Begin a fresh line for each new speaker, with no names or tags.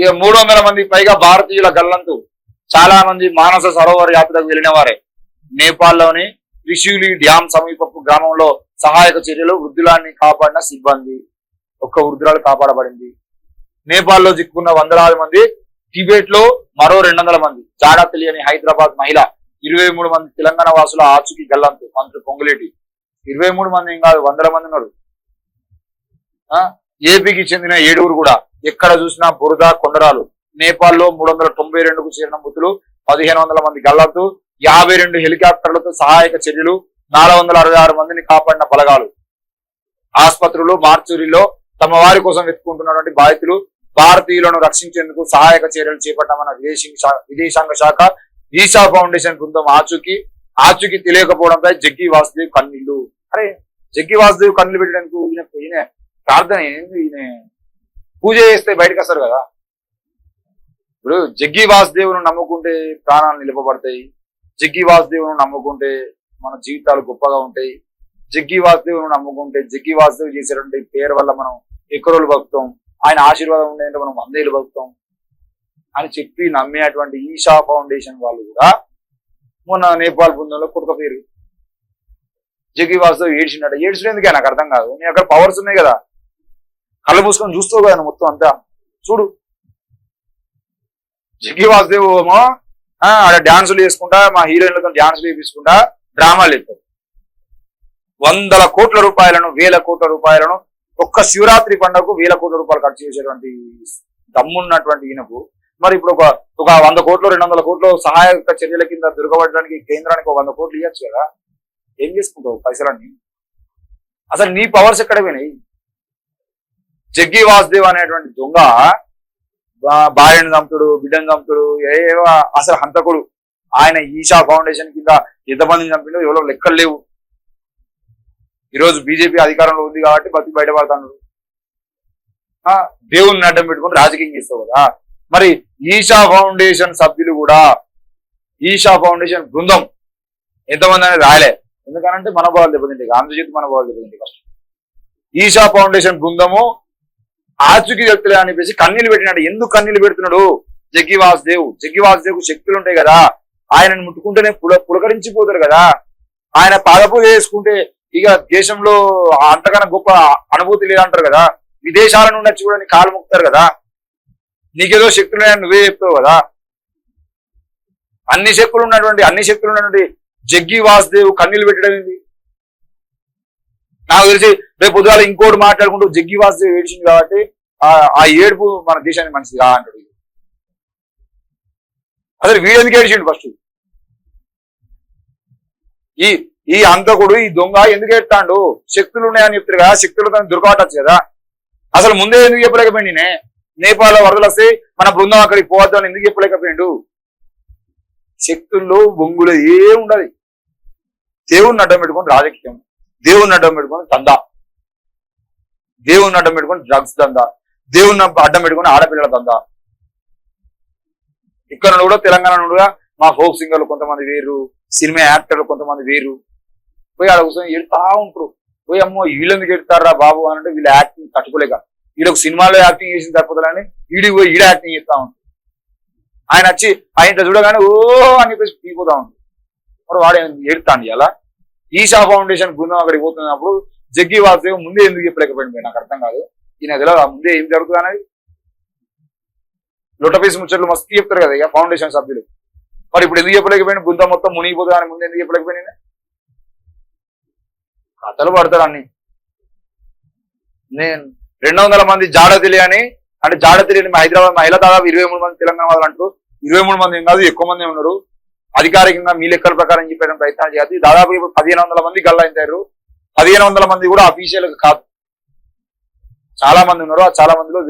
ఇక 300 మందికి పైగా భారతీయుల గల్లంతు. చాలా మంది మానస సరోవర్ యాత్రకు వెళ్లిన వారే. నేపాల్లోని త్రిశూలి డ్యాం సమీపపు గ్రామంలో సహాయక చర్యలు. వృద్ధులాన్ని కాపాడిన సిబ్బంది. ఒక్క వృద్ధురాలు కాపాడబడింది. నేపాల్లో చిక్కుకున్న వందలాది మంది. టిబెట్ లో మరో 200 మంది. జాడా తెలియని హైదరాబాద్ మహిళ. 23 మంది తెలంగాణ వాసుల ఆచూకీ గల్లంతు. మంత్రి పొంగులేటి. 23 మంది ఏం కాదు, 100 మంది ఉన్నారు. ఏపీకి చెందిన 7 కూడా. ఎక్కడ చూసినా బురద కొండరాలు. నేపాల్లో 392కు చేరిన మృతులు. 1500 మంది గల్లంతు. 52 హెలికాప్టర్లతో సహాయక చర్యలు. 466 మందిని కాపాడిన బలగాలు. ఆసుపత్రులు, మార్చురీలో తమ వారి కోసం వెతుకుంటున్నటువంటి బాధితులు. భారతీయులను రక్షించేందుకు సహాయక చర్యలు చేపట్టామన్న విదేశాంగ శాఖ. ఈషా ఫౌండేషన్ బృందం ఆచూకీ తెలియకపోవడంపై జగ్గి వాసుదేవ్ కన్నీళ్లు. అరే జగ్గి వాసుదేవ్ కన్నీళ్లు పెట్టడానికి ఈయన ప్రార్థన ఏంది? ఈయన పూజ చేస్తే బయటకు వస్తారు కదా. ఇప్పుడు జగ్గి వాసుదేవును నమ్ముకుంటే ప్రాణాలు నిలపబడతాయి. జగ్గి వాసుదేవును నమ్ముకుంటే మన జీవితాలు గొప్పగా ఉంటాయి. జగ్గి వాసుదేవును నమ్ముకుంటే జగ్గి వాసుదేవ్ చేసేటువంటి పేరు వల్ల మనం ఎక్కువ రోజులు బతుకుతాం. ఆయన ఆశీర్వాదం ఉండేంటే మనం 100 ఏళ్ళు బతుకుతాం అని చెప్పి నమ్మేటువంటి ఈషా ఫౌండేషన్ వాళ్ళు కూడా మొన్న నేపాల్ బృందంలో కొడుక పేరు జగ్గి వాసుదేవ్ ఏడ్చినట్ట. ఏడ్చిన ఎందుకే నాకు అర్థం కాదు. నీ అక్కడ పవర్స్ ఉన్నాయి కదా, కళ్ళు మూసుకొని చూస్తావు కదా మొత్తం అంతా. చూడు జగ్గి వాసుదేవ్ ఏమో ఆడ డాన్సులు చేసుకుంటా, మా హీరోయిన్లతో డాన్సులు వేపించుకుంటా డ్రామాలు ఇస్తారు. 100 కోట్ల రూపాయలను, 1000 కోట్ల రూపాయలను ఒక్క శివరాత్రి పండుగకు 1000 కోట్ల రూపాయలు ఖర్చు చేసేటువంటి దమ్మున్నటువంటి ఈయనకు మరి ఇప్పుడు ఒక 100 కోట్లు 200 కోట్లు సహాయక చర్యల కింద దొరకబడడానికి కేంద్రానికి 100 కోట్లు ఇవ్వచ్చు కదా. ఏం చేసుకుంటావు పైసలన్నీ? అసలు నీ పవర్స్ ఎక్కడ పోయినాయి? జగ్గి వాసుదేవ్ అనేటువంటి దొంగ భార్యను చంపుడు, బిడ్డను చంపుడు, ఏవో అసలు హంతకుడు. ఆయన ఈషా ఫౌండేషన్ కింద ఎంతమందిని చంపిండో ఎవరో లెక్కలు లేవు. ఈరోజు బీజేపీ అధికారంలో ఉంది కాబట్టి బతికి బయటపడతాడు. దేవుణ్ణి అడ్డం పెట్టుకుని రాజకీయం చేస్తావు కదా. మరి ఈషా ఫౌండేషన్ సభ్యులు కూడా, ఈషా ఫౌండేషన్ బృందం ఎంతమంది అనేది రాయలే. ఎందుకనంటే మనోభావాలు దెబ్బతింటాయి. ఆంధ్రజ్యోతి మనోభావాలు దెబ్బతింటాయి. ఫస్ట్ ఈషా ఫౌండేషన్ బృందము ఆచూకీ వ్యక్తులే అనిపించి కన్నీళ్ళు పెట్టినాడు. ఎందుకు కన్నీళ్ళు పెడుతున్నాడు? జగ్గి వాసుదేవ్ శక్తులు ఉంటాయి కదా, ఆయనను ముట్టుకుంటేనే పులకరించిపోతారు కదా. ఆయన పాదపూజ చేసుకుంటే ఇక దేశంలో అంతకన్నా గొప్ప అనుభూతి లేదంటారు కదా. విదేశాల నుండి వచ్చి కూడా కాలు ముక్తారు కదా. నీకేదో శక్తులు నువ్వే చెప్తావు కదా. అన్ని శక్తులు ఉన్నటువంటి జగ్గి వాసుదేవ్ కన్నీళ్ళు పెట్టడం ఏంది? నాకు తెలిసి రేపు పొద్దుగాల ఇంకోటి మాట్లాడుకుంటూ జగ్గి వాసుదేవ్ ఏడిచింది కాబట్టి ఆ ఏడుపు మన దేశానికి మంచిది రా అంటాడు. అసలు వీడెందుకు ఏడిచిండు? ఫస్ట్ ఈ అంతకుడు, ఈ దొంగ ఎందుకు ఏడుతాడు? శక్తులు ఉన్నాయని చెప్తారు కదా, శక్తులతో దొరకవచ్చు కదా. అసలు ముందే ఎందుకు చెప్పలేకపోయింది? నేపాల్లో వరదలు వస్తే మన బృందం అక్కడికి పోవద్దు అని ఎందుకు చెప్పలేకపోయిండు? శక్తుల్లో బొంగులు ఏముండదు. దేవుణ్ణి అడ్డం పెట్టుకొని రాజకీయం, దేవుణ్ణి అడ్డం పెట్టుకొని దందా, దేవుణ్ణి అడ్డం పెట్టుకొని డ్రగ్స్ దందా, దేవుణ్ణి అడ్డం పెట్టుకొని ఆడపిల్లల దందా. ఇక్కడ కూడా తెలంగాణ నుండి మా ఫోక్ సింగర్లు కొంతమంది వేరు, సినిమా యాక్టర్లు కొంతమంది వేరు పోయి ఆడ కూర్చొని ఎడుతా ఉంటారు. పోయి అమ్మో వీళ్ళెందుకు ఎడతారా బాబు అని అంటే వీళ్ళ యాక్టింగ్ తట్టుకోలేక వీళ్ళకు సినిమాలో యాక్టింగ్ చేసిన తప్పుతుందని వీడికి పోయి ఈడ యాక్టింగ్ చేస్తా ఉంటారు. ఆయన వచ్చి ఆయన చూడగానే ఓ అని చెప్పేసి పీపోతా ఉంటారు. మరి వాడు ఎడుతాండి అలా. ఈషా ఫౌండేషన్ బృందం అక్కడికి పోతున్నప్పుడు జగ్గి వాసుదేవ్ ముందే ఎందుకు చెప్పలేకపోయింది నాకు అర్థం కాదు. ఈయన తెలియదు ముందే ఏం జరుగుతుంది అనేది. లొట్టపీసి ముచ్చట్లు మస్తు చెప్తారు కదా ఇక ఫౌండేషన్ సభ్యులు. మరి ఇప్పుడు ఎందుకు చెప్పలేకపోయింది? బృందం మొత్తం మునిగిపోతుంది అని ముందు ఎందుకు చెప్పలేకపోయింది? కథలు పడతారు అన్ని. నేను 200 మంది జాడ తెలియని అంటే జాడ తెలియని హైదరాబాద్ మహిళ దాదాపు 23 మంది తెలంగాణ వాళ్ళు అంటూ 23 మంది ఏం కాదు ఎక్కువ మంది ఉన్నారు. అధికారికంగా మీ లెక్కల ప్రకారం చెప్పేయడం ప్రయత్నాలు చేయాలి. దాదాపు 1500 మంది గల్లంతారు. 1500 మంది కూడా అఫీషియల్ కాదు, చాలా మంది ఉన్నారు. ఆ చాలా మందిలో